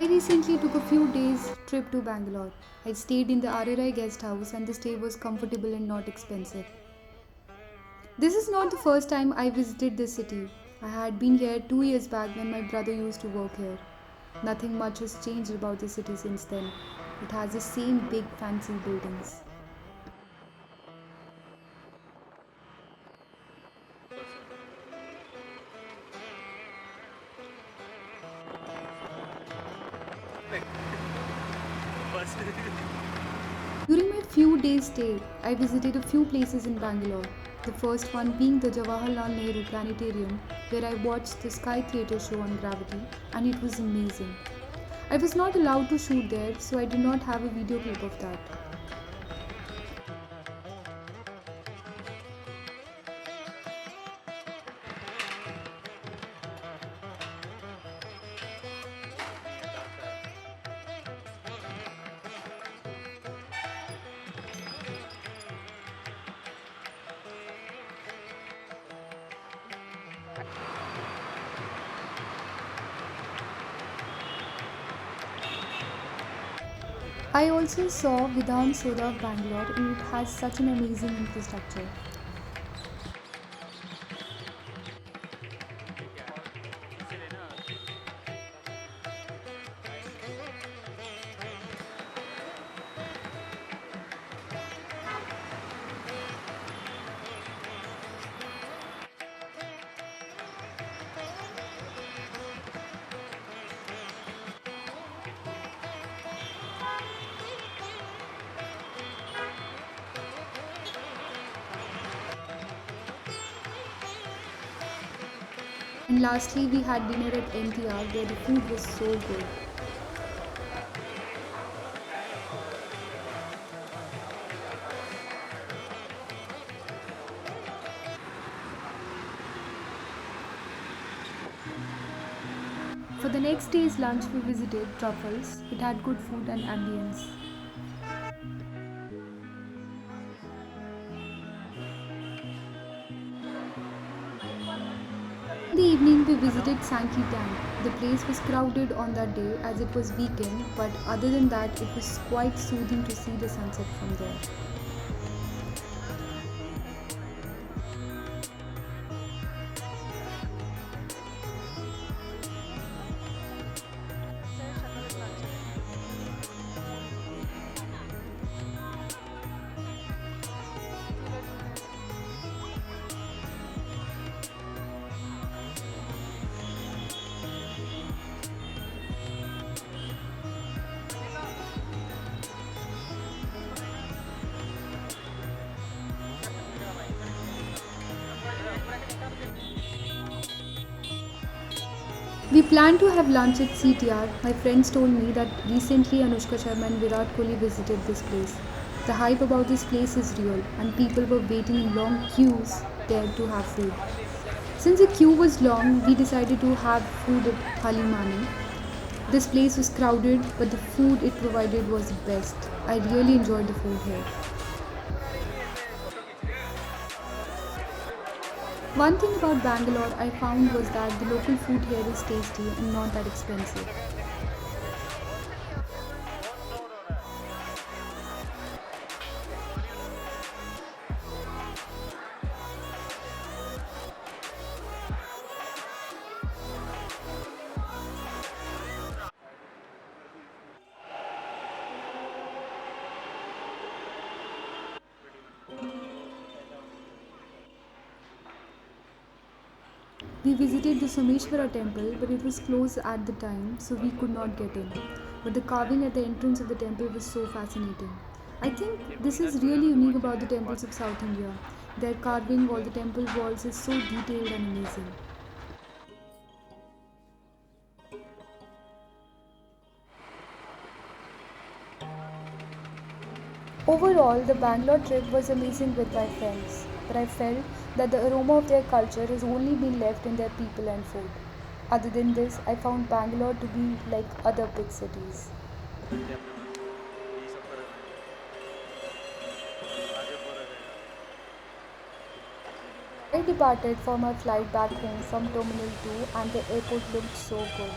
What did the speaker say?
I recently took a few days trip to Bangalore. I stayed in the RRI guest house and the stay was comfortable and not expensive. This is not the first time I visited this city. I had been here 2 years back when my brother used to work here. Nothing much has changed about the city since then. It has the same big fancy buildings. During my few days stay, I visited a few places in Bangalore. The first one being the Jawaharlal Nehru Planetarium, where I watched the Sky Theatre show on gravity, and it was amazing. I was not allowed to shoot there, so I did not have a video clip of that. I also saw Vidhan Soda of Bangalore, and it has such an amazing infrastructure. And lastly, we had dinner at NTR where the food was so good. For the next day's lunch, we visited Truffles. It had good food and ambience. In the evening, we visited Sankey Tank. The place was crowded on that day as it was weekend, but other than that, it was quite soothing to see the sunset from there. We planned to have lunch at CTR. My friends told me that recently Anushka Sharma and Virat Kohli visited this place. The hype about this place is real, and people were waiting in long queues there to have food. Since the queue was long, we decided to have food at Halimani. This place was crowded, but the food it provided was the best. I really enjoyed the food here. One thing about Bangalore I found was that the local food here is tasty and not that expensive. We visited the Someshwara temple, but it was closed at the time, so we could not get in. But the carving at the entrance of the temple was so fascinating. I think this is really unique about the temples of South India. Their carving all the temple walls is so detailed and amazing. Overall, the Bangalore trip was amazing with my friends, but I felt that the aroma of their culture has only been left in their people and food. Other than this, I found Bangalore to be like other big cities. I departed for my flight back home from Terminal 2 and the airport looked so good.